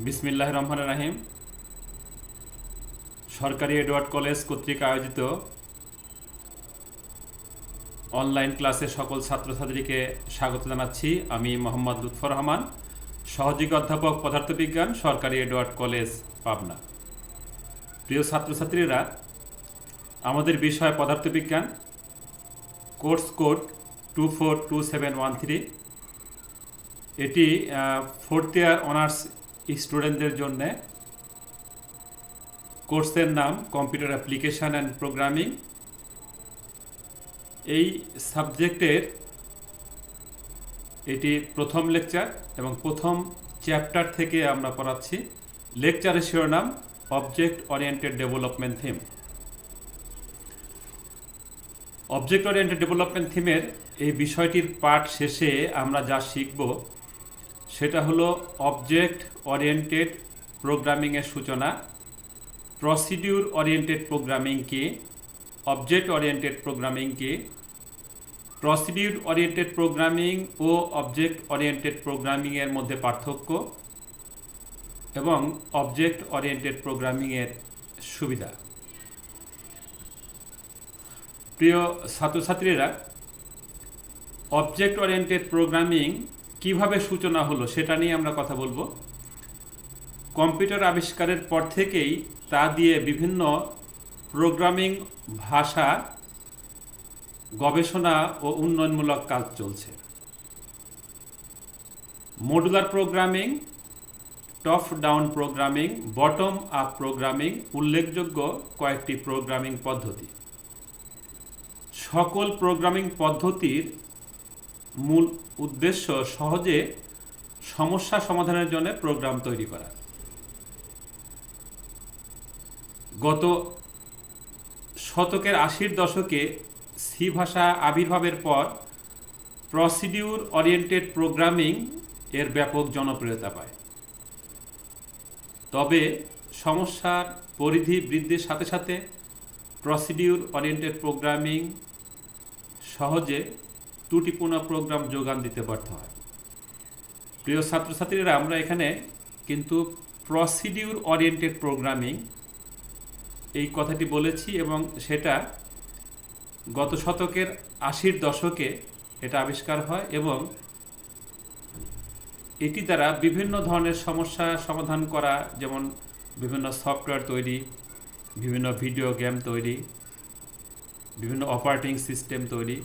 বিসমিল্লাহির রহমানির রহিম। সরকারি এডওয়ার্ড কলেজ কর্তৃক আয়োজিত অনলাইন ক্লাসে সকল ছাত্রছাত্রীকে স্বাগত জানাচ্ছি। আমি মোহাম্মদ লুৎফর রহমান, সহযোগী অধ্যাপক পদার্থবিজ্ঞান, সরকারি এডওয়ার্ড কলেজ, পাবনা। প্রিয় ছাত্রছাত্রীরা, আমাদের বিষয় পদার্থবিজ্ঞান, কোর্স কোড 242713। এটি ফোর্থ ইয়ার অনার্স স্টুডেন্টদের জন্যে। কোর্সের নাম কম্পিউটার অ্যাপ্লিকেশন অ্যান্ড প্রোগ্রামিং। এই সাবজেক্টের এটি প্রথম লেকচার এবং প্রথম চ্যাপ্টার থেকে আমরা পড়াচ্ছি। লেকচারের শিরোনাম object oriented development theme. Object oriented development থিমের এই বিষয়টির পাঠ শেষে আমরা যা শিখব সেটা হলো অবজেক্ট ওরিয়েন্টেড প্রোগ্রামিংয়ের সূচনা, প্রসিডিউর ওরিয়েন্টেড প্রোগ্রামিং কি, অবজেক্ট ওরিয়েন্টেড প্রোগ্রামিং কি, প্রসিডিউর ওরিয়েন্টেড প্রোগ্রামিং ও অবজেক্ট ওরিয়েন্টেড প্রোগ্রামিংয়ের মধ্যে পার্থক্য এবং অবজেক্ট ওরিয়েন্টেড প্রোগ্রামিংয়ের সুবিধা। প্রিয় ছাত্রছাত্রীরা, অবজেক্ট ওরিয়েন্টেড প্রোগ্রামিং কিভাবে সূচনা হলো সেটা নিয়ে আমরা কথা বলবো। কম্পিউটার আবিষ্কারের পর থেকেই তা দিয়ে বিভিন্ন প্রোগ্রামিং ভাষা গবেষণা ও উন্নয়নমূলক কাজ চলছে। Modular programming, top down programming, bottom up programming উল্লেখযোগ্য কয়েকটি প্রোগ্রামিং পদ্ধতি। সকল প্রোগ্রামিং পদ্ধতির মূল উদ্দেশ্য সহজে সমস্যা সমাধানের জন্য প্রোগ্রাম তৈরি করা। গত শতকের ৮০-র দশকে সি ভাষা আবির্ভাবের পর প্রসিডিউর ওরিয়েন্টেড প্রোগ্রামিং এর ব্যাপক জনপ্রিয়তা পায়। তবে সমস্যার পরিধি বৃদ্ধির সাথে সাথে প্রসিডিউর ওরিয়েন্টেড প্রোগ্রামিং সহজে ত্রুটিপূর্ণ প্রোগ্রাম যোগান দিতে ব্যর্থ হয়। প্রিয় ছাত্রছাত্রীরা, আমরা এখানে কিন্তু প্রসিডিউর ওরিয়েন্টেড প্রোগ্রামিং এই কথাটি বলেছি এবং সেটা গত শতকের ৮০-র দশকে এটা আবিষ্কার হয় এবং এটি দ্বারা বিভিন্ন ধরনের সমস্যা সমাধান করা, যেমন বিভিন্ন সফটওয়্যার তৈরি, বিভিন্ন ভিডিও গেম তৈরি, বিভিন্ন অপারেটিং সিস্টেম তৈরি,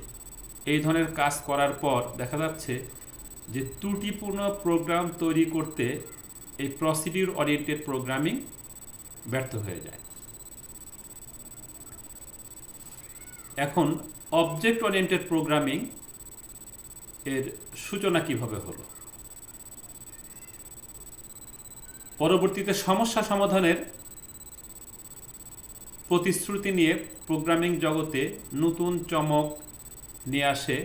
এই ধরনের কাজ করার পর দেখা যাচ্ছে যে ত্রুটিপূর্ণ প্রোগ্রাম তৈরি করতে এই প্রসিডিউর ওরিয়েন্টেড প্রোগ্রামিং ব্যর্থ হয়ে যায়। এখন অবজেক্ট ওরিয়েন্টেড প্রোগ্রামিং এর সূচনা কিভাবে হলো? পরবর্তীতে সমস্যা সমাধানের প্রতিশ্রুতি নিয়ে প্রোগ্রামিং জগতে নতুন চমক নিয়ে আসে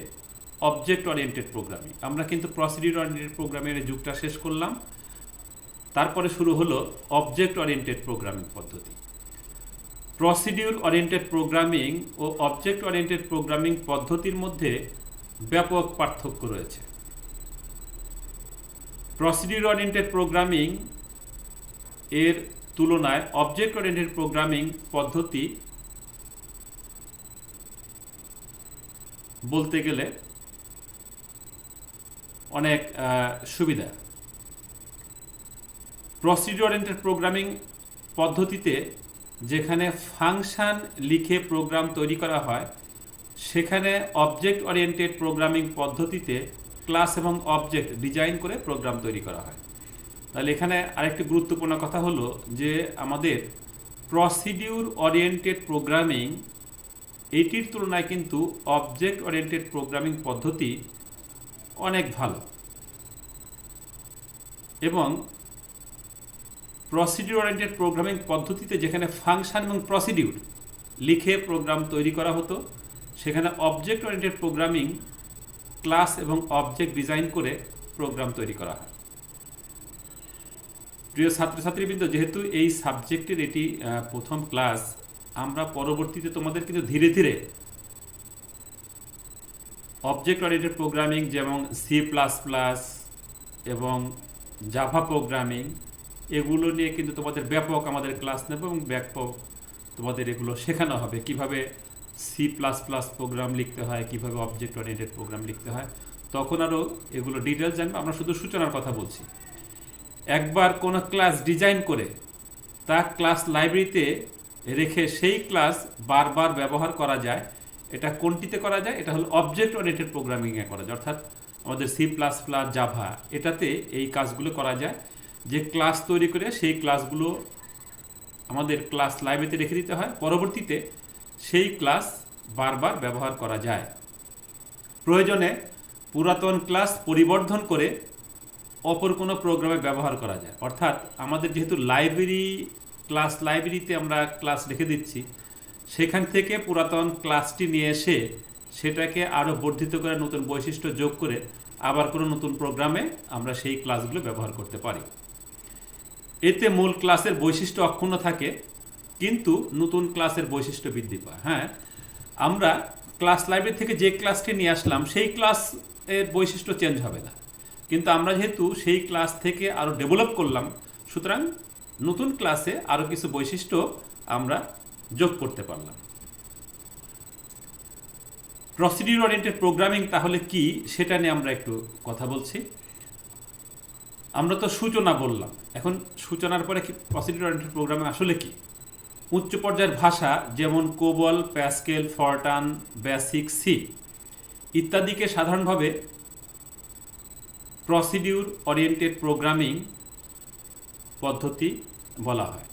অবজেক্ট ওরিয়েন্টেড প্রোগ্রামিং। আমরা কিন্তু প্রসিডিউর ওরিয়েন্টেড প্রোগ্রামিংয়ের যুগটা শেষ করলাম, তারপরে শুরু হলো অবজেক্ট ওরিয়েন্টেড প্রোগ্রামিং পদ্ধতি। প্রসিডিউর ওরিয়েন্টেড প্রোগ্রামিং ও অবজেক্ট ওরিয়েন্টেড প্রোগ্রামিং পদ্ধতির মধ্যে ব্যাপক পার্থক্য রয়েছে। প্রসিডিউর ওরিয়েন্টেড প্রোগ্রামিং এর তুলনায় অবজেক্ট ওরিয়েন্টেড প্রোগ্রামিং পদ্ধতি বলতে গেলে অনেক সুবিধা। প্রসিডিউর ওরিয়েন্টেড প্রোগ্রামিং পদ্ধতিতে যেখানে ফাংশন লিখে প্রোগ্রাম তৈরি করা হয়, সেখানে অবজেক্ট ওরিয়েন্টেড প্রোগ্রামিং পদ্ধতিতে ক্লাস এবং অবজেক্ট ডিজাইন করে প্রোগ্রাম তৈরি করা হয়। তাহলে এখানে আরেকটি গুরুত্বপূর্ণ কথা হলো যে আমাদের প্রসিডিউর ওরিয়েন্টেড প্রোগ্রামিং এইটির তুলনায় কিন্তু অবজেক্ট ওরিয়েন্টেড প্রোগ্রামিং পদ্ধতি অনেক ভালো এবং প্রসিডিউর ওরিয়েন্টেড প্রোগ্রামিং পদ্ধতিতে যেখানে ফাংশন এবং প্রসিডিউর লিখে প্রোগ্রাম তৈরি করা হতো, সেখানে অবজেক্ট ওরিয়েন্টেড প্রোগ্রামিং ক্লাস এবং অবজেক্ট ডিজাইন করে প্রোগ্রাম তৈরি করা হয়। প্রিয় ছাত্রছাত্রীবৃন্দ, যেহেতু এই সাবজেক্টের এটি প্রথম ক্লাস, আমরা পরবর্তীতে তোমাদের কিন্তু ধীরে ধীরে অবজেক্ট ওরিয়েন্টেড প্রোগ্রামিং যেমন সি প্লাস প্লাস এবং জাভা প্রোগ্রামিং এগুলো নিয়ে কিন্তু তোমাদের ব্যাপক আমাদের ক্লাস নেব এবং ব্যাপক তোমাদের এগুলো শেখানো হবে কিভাবে C++ প্রোগ্রাম লিখতে হয়, কিভাবে অবজেক্ট ওরিয়েন্টেড প্রোগ্রাম লিখতে হয়। তখন আরও এগুলো ডিটেলস জানবে, আমরা শুধু সূচনার কথা বলছি। একবার কোনো ক্লাস ডিজাইন করে তা ক্লাস লাইব্রেরিতে রেখে সেই ক্লাস বারবার ব্যবহার করা যায়, এটা কোনটিতে করা যায়? এটা হলো অবজেক্ট ওরিয়েন্টেড প্রোগ্রামিংয়ে করা যায়, অর্থাৎ আমাদের C++, জাভা, এটাতে এই কাজগুলো করা যায়। যে ক্লাস তৈরি করে সেই ক্লাসগুলো আমাদের ক্লাস লাইব্রেরিতে রেখে দিতে হয়, পরবর্তীতে সেই ক্লাস বারবার ব্যবহার করা যায়। প্রয়োজনে পুরাতন ক্লাস পরিবর্ধন করে অপর কোনো প্রোগ্রামে ব্যবহার করা যায়। অর্থাৎ আমাদের যেহেতু ক্লাস লাইব্রেরিতে আমরা ক্লাস রেখে দিচ্ছি, সেখান থেকে পুরাতন ক্লাসটি নিয়ে এসে সেটাকে আরও বর্ধিত করে নতুন বৈশিষ্ট্য যোগ করে আবার কোনো নতুন প্রোগ্রামে আমরা সেই ক্লাসগুলো ব্যবহার করতে পারি। এতে মূল ক্লাসের বৈশিষ্ট্য অক্ষুণ্ণ থাকে, কিন্তু নতুন ক্লাসের বৈশিষ্ট্য বৃদ্ধি পায়। হ্যাঁ, আমরা ক্লাস লাইব্রেরি থেকে যে ক্লাসটি নিয়ে আসলাম সেই ক্লাসের বৈশিষ্ট্য চেঞ্জ হবে না, কিন্তু আমরা যেহেতু সেই ক্লাস থেকে আরও ডেভেলপ করলাম, সুতরাং নতুন ক্লাসে আরও কিছু বৈশিষ্ট্য আমরা যোগ করতে পারলাম। প্রসিডিউর ওরিয়েন্টেড প্রোগ্রামিং তাহলে কি, সেটা নিয়ে আমরা একটু কথা বলছি। আমরা তো সূচনা বললাম, এখন সূচনার পরে কি প্রসিডিউর ওরিয়েন্টেড প্রোগ্রামিং আসলে কি? উচ্চ পর্যায়ের ভাষা যেমন COBOL, Pascal, Fortran, BASIC, C ইত্যাদিকে সাধারণভাবে প্রসিডিউর ওরিয়েন্টেড প্রোগ্রামিং পদ্ধতি বলা হয়।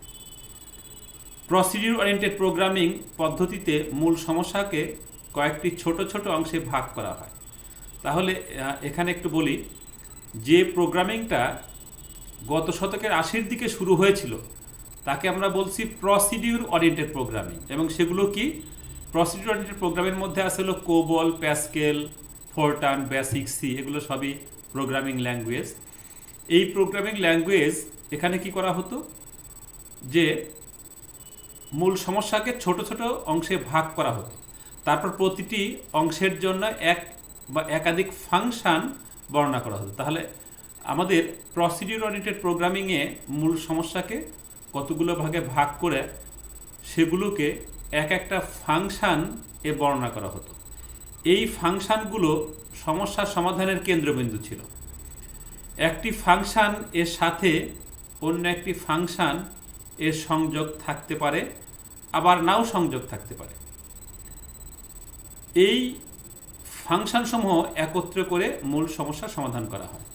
প্রসিডিউর ওরিয়েন্টেড প্রোগ্রামিং পদ্ধতিতে মূল সমস্যাকে কয়েকটি ছোট ছোট অংশে ভাগ করা হয়। তাহলে এখানে একটু বলি, যে প্রোগ্রামিংটা গত শতকের 80-র দিকে শুরু হয়েছিল তাকে আমরা বলছি প্রসিডিউর ওরিয়েন্টেড প্রোগ্রামিং। এবং সেগুলো কি? প্রসিডিউর ওরিয়েন্টেড প্রোগ্রামের মধ্যে আছে হলো COBOL, Pascal, Fortran, BASIC, C, এগুলো সবই প্রোগ্রামিং ল্যাঙ্গুয়েজ। এই প্রোগ্রামিং ল্যাঙ্গুয়েজ এখানে কি করা হতো, যে মূল সমস্যাকে ছোট ছোট অংশে ভাগ করা হতো, তারপর প্রতিটি অংশের জন্য এক বা একাধিক ফাংশন বর্ণনা করা হতো। তাহলে আমাদের প্রসিডিউর ওরিয়েন্টেড প্রোগ্রামিংয়ে মূল সমস্যাকে কতগুলো ভাগে ভাগ করে সেগুলোকে এক একটা ফাংশন এ বর্ণনা করা হতো। এই ফাংশনগুলো সমস্যার সমাধানের কেন্দ্রবিন্দু ছিল। একটি ফাংশন এর সাথে অন্য একটি ফাংশন এর সংযোগ থাকতে পারে, আবার নাও সংযোগ থাকতে পারে। এই ফাংশনসমূহ একত্র করে মূল সমস্যার সমাধান করা হয়।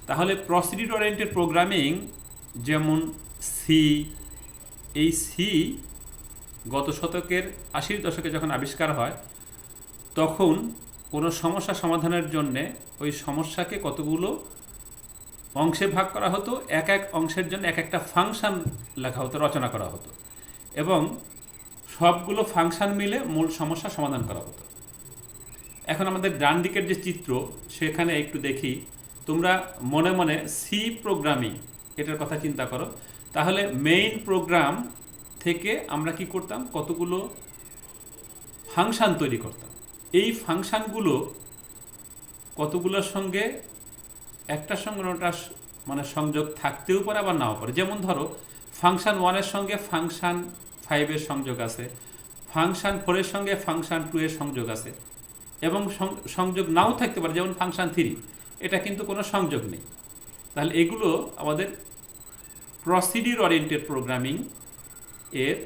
তাহলে প্রসিডিউর ওরিয়েন্টেড প্রোগ্রামিং যেমন সি, এই সি গত শতকের 80-র দশকে যখন আবিষ্কার হয়, তখন কোনো সমস্যা সমাধানের জন্যে ওই সমস্যাকে কতগুলো অংশে ভাগ করা হতো, এক এক অংশের জন্য এক একটা ফাংশন লেখা হতো, রচনা করা হতো, এবং সবগুলো ফাংশন মিলে মূল সমস্যা সমাধান করা হতো। এখন আমাদের ডান দিকের যে চিত্র, সেখানে একটু দেখি, তোমরা মনে মনে সি প্রোগ্রামিং এটার কথা চিন্তা করো। তাহলে মেইন প্রোগ্রাম থেকে আমরা কি করতাম, কতগুলো ফাংশন তৈরি করতাম। এই ফাংশনগুলো কতগুলোর সঙ্গে একটার সঙ্গে ওটা মানে সংযোগ থাকতেও পারে, আবার নাও পারে। যেমন ধরো ফাংশন 1-এর সঙ্গে ফাংশন 5-এর সংযোগ আছে, ফাংশন 4-এর সঙ্গে ফাংশন 2-এর সংযোগ আছে, এবং সংযোগ নাও থাকতে পারে, যেমন ফাংশন 3, এটা কিন্তু কোনো সংযোগ নেই। তাহলে এগুলো আমাদের প্রসিডিউর ওরিয়েন্টেড প্রোগ্রামিং এর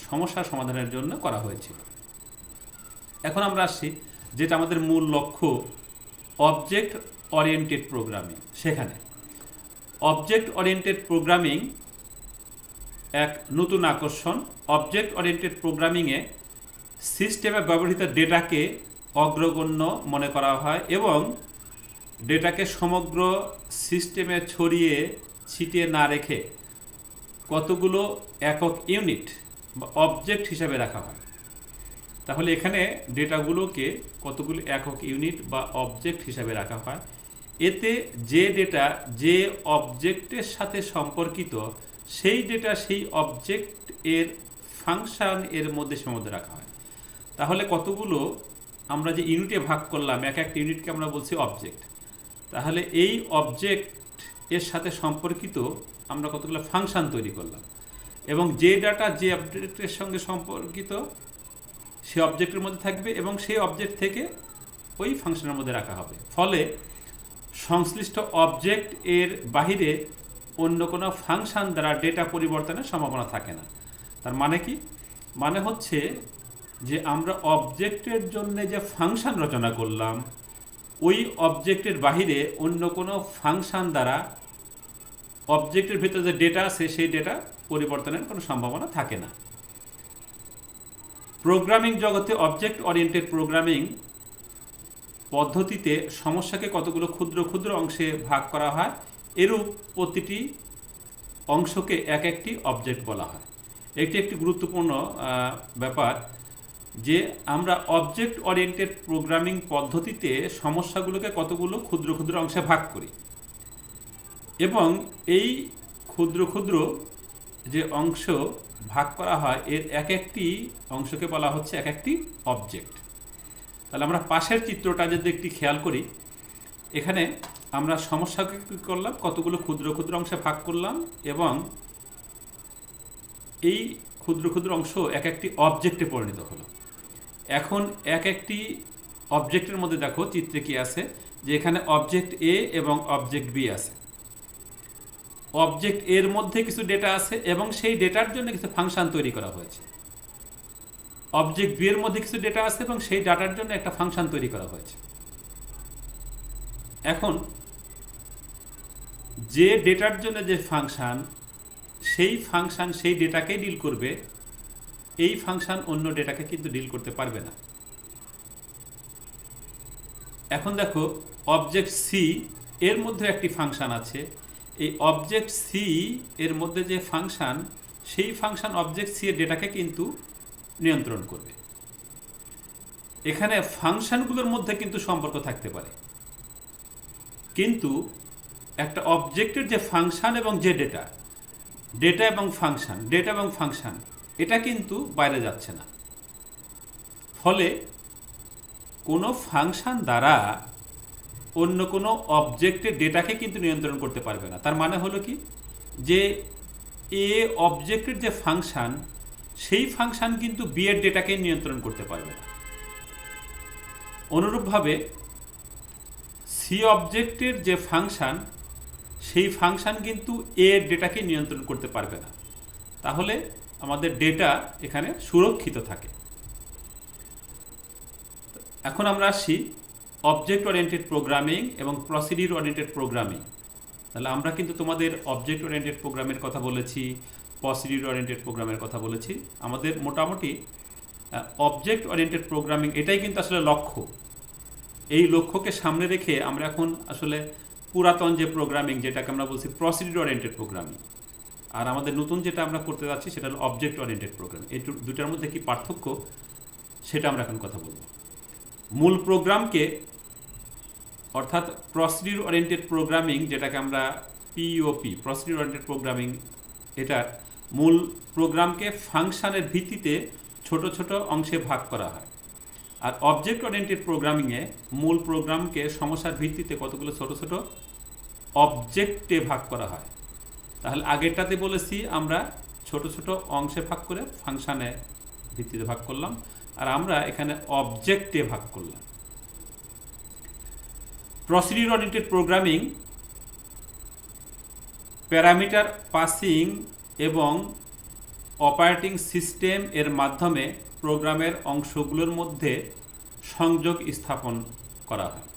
সমস্যা সমাধানের জন্য করা হয়েছিল। এখন আমরা আসছি যেটা আমাদের মূল লক্ষ্য, অবজেক্ট ওরিয়েন্টেড প্রোগ্রামিং। সেখানে অবজেক্ট ওরিয়েন্টেড প্রোগ্রামিং এক নতুন আকর্ষণ। অবজেক্ট ওরিয়েন্টেড প্রোগ্রামিংয়ে সিস্টেমে ব্যবহৃত ডেটাকে অগ্রগণ্য মনে করা হয় এবং ডেটাকে সমগ্র সিস্টেমে ছড়িয়ে ছিটিয়ে না রেখে কতগুলো একক ইউনিট বা অবজেক্ট হিসাবে রাখা হয়। তাহলে এখানে ডেটাগুলোকে কতগুলো একক ইউনিট বা অবজেক্ট হিসাবে রাখা হয়। এতে যে ডেটা যে অবজেক্টের সাথে সম্পর্কিত, সেই ডেটা সেই অবজেক্ট এর ফাংশন এর মধ্যে সীমাবদ্ধ রাখা হয়। তাহলে কতগুলো আমরা যে ইউনিটে ভাগ করলাম, এক একটা ইউনিটকে আমরা বলছি অবজেক্ট। তাহলে এই অবজেক্ট এর সাথে সম্পর্কিত আমরা কতগুলো ফাংশন তৈরি করলাম, এবং যে ডাটা যে অবজেক্টের সঙ্গে সম্পর্কিত সে অবজেক্টের মধ্যে থাকবে এবং সেই অবজেক্ট থেকে ওই ফাংশনের মধ্যে রাখা হবে। ফলে সংশ্লিষ্ট অবজেক্ট এর বাহিরে অন্য কোনো ফাংশন দ্বারা ডেটা পরিবর্তনের সম্ভাবনা থাকে না। তার মানে কি? মানে হচ্ছে যে আমরা অবজেক্টের জন্য যে ফাংশন রচনা করলাম, ওই অবজেক্টের বাহিরে অন্য কোনো ফাংশন দ্বারা অবজেক্টের ভিতরে যে ডেটা আছে সেই ডেটা পরিবর্তনের কোনো সম্ভাবনা থাকে না। প্রোগ্রামিং জগতে অবজেক্ট ওরিয়েন্টেড প্রোগ্রামিং পদ্ধতিতে সমস্যাকে কতগুলো ক্ষুদ্র ক্ষুদ্র অংশে ভাগ করা হয়, এরূপ প্রতিটি অংশকে এক একটি অবজেক্ট বলা হয়। একটি গুরুত্বপূর্ণ ব্যাপার যে আমরা অবজেক্ট ওরিয়েন্টেড প্রোগ্রামিং পদ্ধতিতে সমস্যাগুলোকে কতগুলো ক্ষুদ্র ক্ষুদ্র অংশে ভাগ করি, এবং এই ক্ষুদ্র ক্ষুদ্র যে অংশ ভাগ করা হয় এর এক একটি অংশকে বলা হচ্ছে এক একটি অবজেক্ট। তাহলে আমরা পাশের চিত্রটা যদি একটি খেয়াল করি, এখানে আমরা সমস্যাকে কী করলাম, কতগুলো ক্ষুদ্র ক্ষুদ্র অংশে ভাগ করলাম এবং এই ক্ষুদ্র ক্ষুদ্র অংশ এক একটি অবজেক্টে পরিণত হলো। এখন এক একটি অবজেক্টের মধ্যে দেখো চিত্রে কি আছে, যে এখানে অবজেক্ট এ এবং অবজেক্ট বি আছে। অবজেক্ট এর মধ্যে কিছু ডেটা আছে এবং সেই ডেটার জন্য কিছু ফাংশন তৈরি করা হয়েছে। অবজেক্ট বি এর মধ্যে কিছু ডেটা আছে এবং সেই ডাটার জন্য একটা ফাংশন তৈরি করা হয়েছে। এখন যে ডেটার জন্য যে ফাংশন, সেই ফাংশন সেই ডেটাকেই ডিল করবে, এই ফাংশন অন্য ডেটাকে কিন্তু ডিল করতে পারবে না। এখন দেখো অবজেক্ট সি এর মধ্যে একটি ফাংশন আছে। এই অবজেক্ট সি এর মধ্যে যে ফাংশন, সেই ফাংশন অবজেক্ট সি এর ডেটাকে কিন্তু নিয়ন্ত্রণ করবে। এখানে ফাংশনগুলোর মধ্যে কিন্তু সম্পর্ক থাকতে পারে, কিন্তু একটা অবজেক্টের যে ফাংশন এবং যে ডেটা, ডেটা এবং ফাংশন এটা কিন্তু বাইরে যাচ্ছে না। ফলে কোনো ফাংশন দ্বারা অন্য কোনো অবজেক্টের ডেটাকে কিন্তু নিয়ন্ত্রণ করতে পারবে না। তার মানে হলো কি, যে এ অবজেক্টের যে ফাংশন, সেই ফাংশন কিন্তু বি এর ডেটাকে নিয়ন্ত্রণ করতে পারবে না। অনুরূপভাবে সি অবজেক্টের যে ফাংশন, সেই ফাংশন কিন্তু এ এর ডেটাকে নিয়ন্ত্রণ করতে পারবে না। তাহলে আমাদের ডেটা এখানে সুরক্ষিত থাকে। এখন আমরা আসি অবজেক্ট ওরিয়েন্টেড প্রোগ্রামিং এবং প্রসিডিউর ওরিয়েন্টেড প্রোগ্রামিং। তাহলে আমরা কিন্তু তোমাদের অবজেক্ট ওরিয়েন্টেড প্রোগ্রামের কথা বলেছি, প্রসিডিউর ওরিয়েন্টেড প্রোগ্রামের কথা বলেছি। আমাদের মোটামুটি অবজেক্ট ওরিয়েন্টেড প্রোগ্রামিং এটাই কিন্তু আসলে লক্ষ্য। এই লক্ষ্যকে সামনে রেখে আমরা এখন আসলে পুরাতন যে প্রোগ্রামিং, যেটাকে আমরা বলছি প্রসিডিউর ওরিয়েন্টেড প্রোগ্রামিং, আর আমাদের নতুন যেটা আমরা করতে যাচ্ছি সেটা হলো অবজেক্ট ওরিয়েন্টেড প্রোগ্রামিং। এই দুটার মধ্যে কি পার্থক্য সেটা আমরা এখন কথা বলবো। মূল প্রোগ্রামকে, অর্থাৎ প্রসিডিউর ওরিয়েন্টেড প্রোগ্রামিং, যেটাকে আমরা পিওপি প্রসিডিউর ওরিয়েন্টেড প্রোগ্রামিং, এটার মূল প্রোগ্রামকে ফাংশনের ভিত্তিতে ছোট ছোট অংশে ভাগ করা হয়। আর অবজেক্ট ওরিয়েন্টেড প্রোগ্রামিংয়ে মূল প্রোগ্রামকে সমস্যার ভিত্তিতে কতগুলো ছোট ছোট অবজেক্টে ভাগ করা হয়। তাহলে আগেরটাতে বলেছি আমরা ছোট ছোট অংশে ভাগ করে ফাংশনের ভিত্তিতে ভাগ করলাম, আর আমরা এখানে অবজেক্টে ভাগ করলাম। Procedure oriented programming parameter passing এবং অপারেটিং সিস্টেম এর মাধ্যমে প্রোগ্রামের অংশগুলোর মধ্যে সংযোগ স্থাপন করা হয়।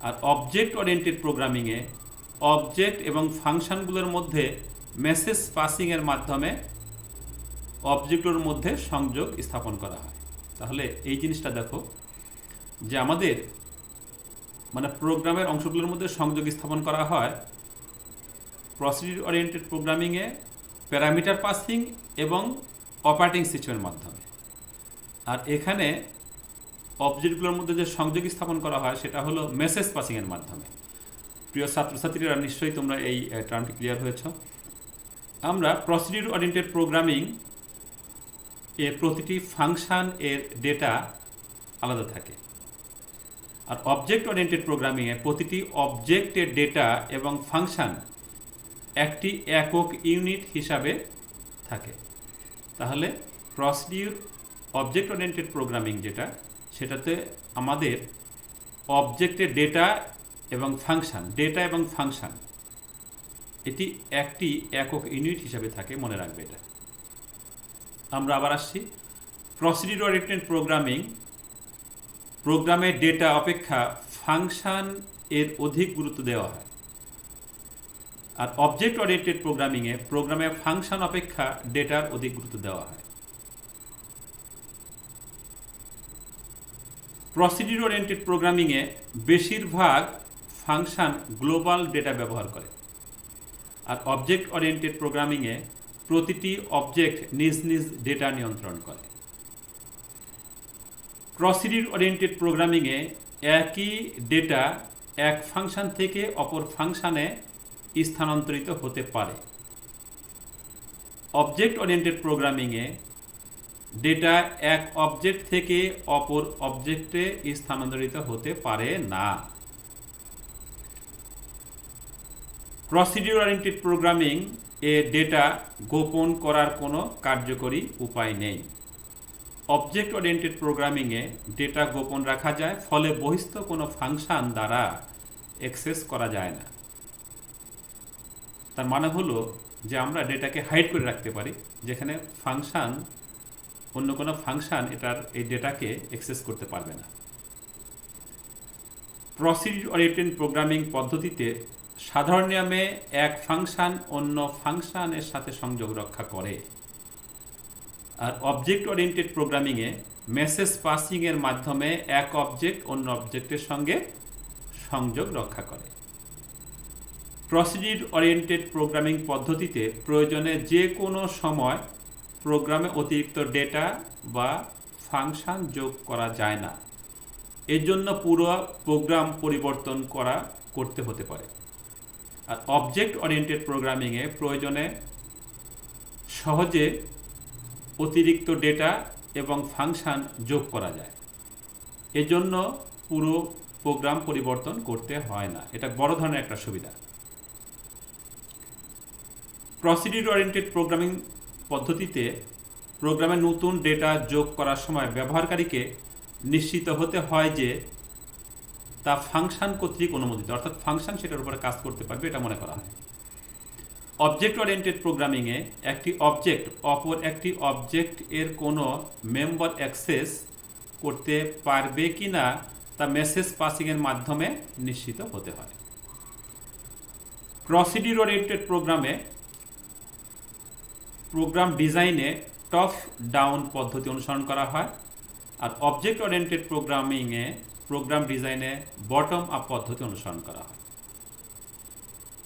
আর অবজেক্ট ওরিয়েন্টেড প্রোগ্রামিংয়ে অবজেক্ট এবং ফাংশনগুলোর মধ্যে মেসেজ পাসিংয়ের মাধ্যমে অবজেক্টগুলোর মধ্যে সংযোগ স্থাপন করা হয়। তাহলে এই জিনিসটা দেখো যে আমাদের মানে প্রোগ্রামের অংশগুলোর মধ্যে সংযোগ স্থাপন করা হয় প্রসিডিউর ওরিয়েন্টেড প্রোগ্রামিংয়ে প্যারামিটার পাসিং এবং অপারেটিং সিস্টেমের মাধ্যমে। আর এখানে অবজেক্টগুলোর মধ্যে যে সংযোগ স্থাপন করা হয় সেটা হলো মেসেজ পাসিংয়ের মাধ্যমে। প্রিয় ছাত্রছাত্রীরা, নিশ্চয়ই তোমরা এই টার্মটি ক্লিয়ার হয়েছ। আমরা প্রসিডিউর ওরিয়েন্টেড প্রোগ্রামিং এর প্রতিটি ফাংশন এর ডেটা আলাদা থাকে, আর অবজেক্ট ওরিয়েন্টেড প্রোগ্রামিংয়ে প্রতিটি অবজেক্টের ডেটা এবং ফাংশন একটি একক ইউনিট হিসাবে থাকে। তাহলে প্রসিডিউর অবজেক্ট ওরিয়েন্টেড প্রোগ্রামিং যেটা, সেটাতে আমাদের অবজেক্টের ডেটা এবং ফাংশন এটি একটি একক ইউনিট হিসাবে থাকে, মনে রাখবে এটা। আমরা আবার আসছি, প্রসিডিউর ওরিয়েন্টেড প্রোগ্রামিং প্রোগ্রামের ডেটা অপেক্ষা ফাংশন এর অধিক গুরুত্ব দেওয়া হয়, আর অবজেক্ট ওরিয়েন্টেড প্রোগ্রামিংয়ে প্রোগ্রামে ফাংশন অপেক্ষা ডেটার অধিক গুরুত্ব দেওয়া হয়। প্রসিডিউর ওরিয়েন্টেড প্রোগ্রামিংয়ে বেশিরভাগ ফাংশন গ্লোবাল ডেটা ব্যবহার করে, আর অবজেক্ট ওরিয়েন্টেড প্রোগ্রামিংয়ে প্রতিটি অবজেক্ট নিজ নিজ ডেটা নিয়ন্ত্রণ করে। প্রসিডিউর ওরিয়েন্টেড প্রোগ্রামিংয়ে একই ডেটা এক ফাংশন থেকে অপর ফাংশনে স্থানান্তরিত হতে পারে। অবজেক্ট ওরিয়েন্টেড প্রোগ্রামিংয়ে ডেটা এক অবজেক্ট থেকে অপর অবজেক্টে স্থানান্তরিত হতে পারে না। প্রসিডিউর ওরিয়েন্টেড প্রোগ্রামিং এ ডেটা গোপন করার কোনো কার্যকরী উপায় নেই। অবজেক্ট ওরিয়েন্টেড প্রোগ্রামিংয়ে ডেটা গোপন রাখা যায়, ফলে বহিস্থ কোনো ফাংশন দ্বারা অ্যাক্সেস করা যায় না। তার মানে হলো যে আমরা ডেটাকে হাইড করে রাখতে পারি, যেখানে অন্য কোনো ফাংশন এই ডেটাকে অ্যাক্সেস করতে পারবে না। প্রসিডিউর ওরিয়েন্টেড প্রোগ্রামিং পদ্ধতিতে সাধারণ নিয়মে এক ফাংশন অন্য ফাংশনের সাথে সংযোগ রক্ষা করে, আর অবজেক্ট ওরিয়েন্টেড প্রোগ্রামিংয়ে মেসেজ পাসিংয়ের মাধ্যমে এক অবজেক্ট অন্য অবজেক্টের সঙ্গে সংযোগ রক্ষা করে। প্রসিডিউর ওরিয়েন্টেড প্রোগ্রামিং পদ্ধতিতে প্রয়োজনে যে কোনো সময় প্রোগ্রামে অতিরিক্ত ডেটা বা ফাংশন যোগ করা যায় না। এর জন্য পুরো প্রোগ্রাম পরিবর্তন করতে হতে পারে। আর অবজেক্ট ওরিয়েন্টেড প্রোগ্রামিংয়ে প্রয়োজনে সহজে অতিরিক্ত ডেটা এবং ফাংশন যোগ করা যায়, এজন্য পুরো প্রোগ্রাম পরিবর্তন করতে হয় না। এটা বড় ধরনের একটা সুবিধা। প্রসিডিউর ওরিয়েন্টেড প্রোগ্রামিং পদ্ধতিতে প্রোগ্রামে নতুন ডেটা যোগ করার সময় ব্যবহারকারীকে নিশ্চিত হতে হয় যে তা ফাংশন কর্তৃক অনুমোদিত, অর্থাৎ ফাংশন সেটার উপরে কাজ করতে পারবে, এটা মনে করা হয়। অবজেক্ট ওরিয়েন্টেড প্রোগ্রামিংয়ে একটি অবজেক্ট অপর একটি অবজেক্ট এর কোনো মেম্বার অ্যাক্সেস করতে পারবে কিনা তা মেসেজ পাসিংয়ের মাধ্যমে নিশ্চিত হতে হয়। প্রসিডিউর ওরিয়েন্টেড প্রোগ্রাম ডিজাইনে টপ ডাউন পদ্ধতি অনুসরণ করা হয়, আর অবজেক্ট ওরিয়েন্টেড প্রোগ্রামিংয়ে প্রোগ্রাম ডিজাইনে বটম আপ পদ্ধতি অনুসরণ করা হয়।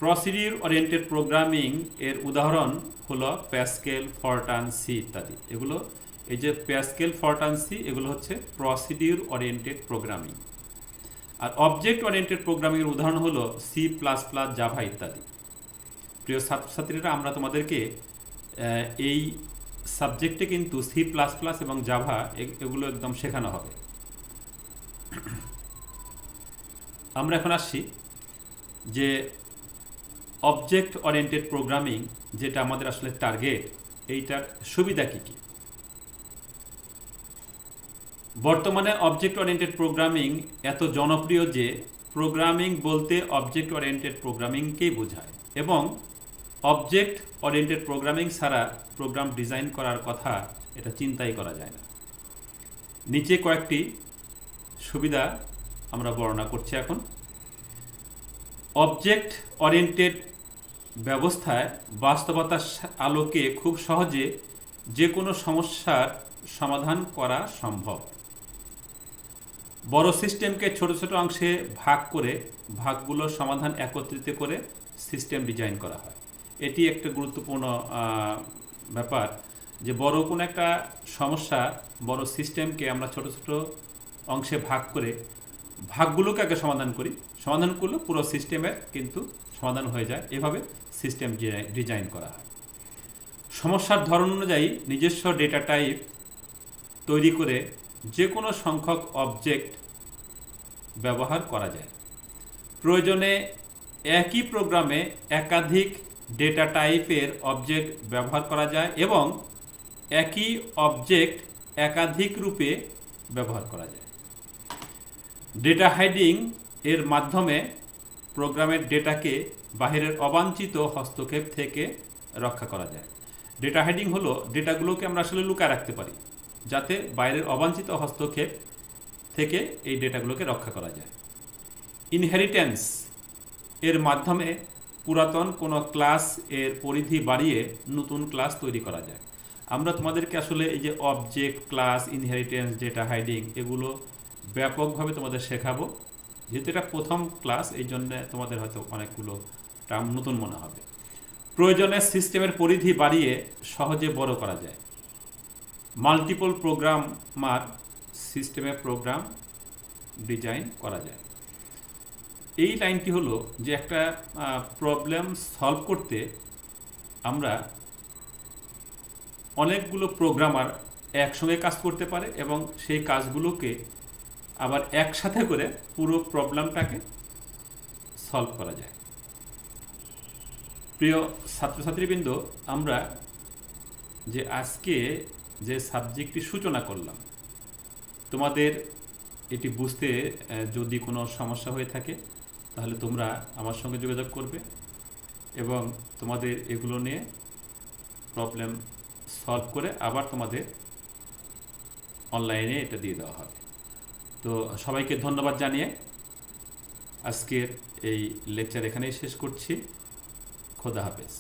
প্রসিডিউর ওরিয়েন্টেড প্রোগ্রামিং এর উদাহরণ হলো প্যাসকেল, ফরটান, সি ইত্যাদি। এই যে প্যাসকেল, ফরটান, সি এগুলো হচ্ছে প্রসিডিউর ওরিয়েন্টেড প্রোগ্রামিং। আর অবজেক্ট ওরিয়েন্টেড প্রোগ্রামিংয়ের উদাহরণ হলো সি প্লাস প্লাস, জাভা ইত্যাদি। প্রিয় ছাত্রছাত্রীরা, আমরা তোমাদেরকে এই সাবজেক্টে কিন্তু সি প্লাস প্লাস এবং জাভা এগুলো একদম শেখানো হবে। আমরা এখন আসছি যে অবজেক্ট ওরিয়েন্টেড প্রোগ্রামিং যেটা আমাদের আসলে টার্গেট, এইটার সুবিধা কী কী। বর্তমানে অবজেক্ট ওরিয়েন্টেড প্রোগ্রামিং এত জনপ্রিয় যে প্রোগ্রামিং বলতে অবজেক্ট ওরিয়েন্টেড প্রোগ্রামিংকেই বোঝায়, এবং অবজেক্ট ওরিয়েন্টেড প্রোগ্রামিং ছাড়া প্রোগ্রাম ডিজাইন করার কথা এটা চিন্তাই করা যায় না। নিচে কয়েকটি সুবিধা আমরা বর্ণনা করছি এখন। অবজেক্ট ওরিয়েন্টেড ব্যবস্থায় বাস্তবতার আলোকে খুব সহজে যে কোনো সমস্যার সমাধান করা সম্ভব। বড় সিস্টেমকে ছোট ছোট অংশে ভাগ করে ভাগগুলোর সমাধান একত্রিত করে সিস্টেম ডিজাইন করা হয়। এটি একটা গুরুত্বপূর্ণ ব্যাপার যে বড় কোনো একটা সমস্যা, বড় সিস্টেমকে আমরা ছোট ছোট অংশে ভাগ করে ভাগগুলোকে আগে সমাধান করি, সমাধান করলে পুরো সিস্টেমের কিন্তু সমাধান হয়ে যায়। এভাবে সিস্টেম ডিজাইন করা হয়। সমস্যার ধরন অনুযায়ী নিজস্ব ডেটা টাইপ তৈরি করে যে কোনো সংখ্যক অবজেক্ট ব্যবহার করা যায়। প্রয়োজনে একই প্রোগ্রামে একাধিক ডেটা টাইপের অবজেক্ট ব্যবহার করা যায় এবং একই অবজেক্ট একাধিক রূপে ব্যবহার করা যায়। ডেটা হাইডিং এর মাধ্যমে প্রোগ্রামের ডেটাকে বাহিরের অবাঞ্ছিত হস্তক্ষেপ থেকে রক্ষা করা যায়। ডেটা হাইডিং হলো ডেটাগুলোকে আমরা আসলে লুকায় রাখতে পারি যাতে বাইরের অবাঞ্ছিত হস্তক্ষেপ থেকে এই ডেটাগুলোকে রক্ষা করা যায়। ইনহেরিটেন্স এর মাধ্যমে পুরাতন কোনো ক্লাস এর পরিধি বাড়িয়ে নতুন ক্লাস তৈরি করা যায়। আমরা তোমাদেরকে আসলে এই যে object, class, inheritance, data hiding এগুলো ব্যাপকভাবে তোমাদের শেখাবো। যেহেতু এটা প্রথম ক্লাস, এই জন্য তোমাদের হয়তো অনেকগুলো টার্ম নতুন মনে হবে। প্রয়োজনে সিস্টেমের পরিধি বাড়িয়ে সহজে বড় করা যায়। মাল্টিপল প্রোগ্রামার সিস্টেমে প্রোগ্রাম ডিজাইন করা যায়। এই লাইনটি হলো যে একটা প্রবলেম সলভ করতে আমরা অনেকগুলো প্রোগ্রামার একসঙ্গে কাজ করতে পারে এবং সেই কাজগুলোকে আবার একসাথে করে পুরো প্রবলেমটাকে সলভ করা যায়। প্রিয় ছাত্রছাত্রীবৃন্দ, আমরা যে আজকে যে সাবজেক্টটি সূচনা করলাম, তোমাদের এটি বুঝতে যদি কোনো সমস্যা হয়ে থাকে তাহলে তোমরা আমার সঙ্গে যোগাযোগ করবে এবং তোমাদের এগুলো নিয়ে প্রবলেম সলভ করে আবার তোমাদের অনলাইনে এটা দিয়ে দেওয়া হবে। তো সবাইকে ধন্যবাদ জানিয়ে আজকের এই লেকচার এখানেই শেষ করছি। খোদা হাফেজ।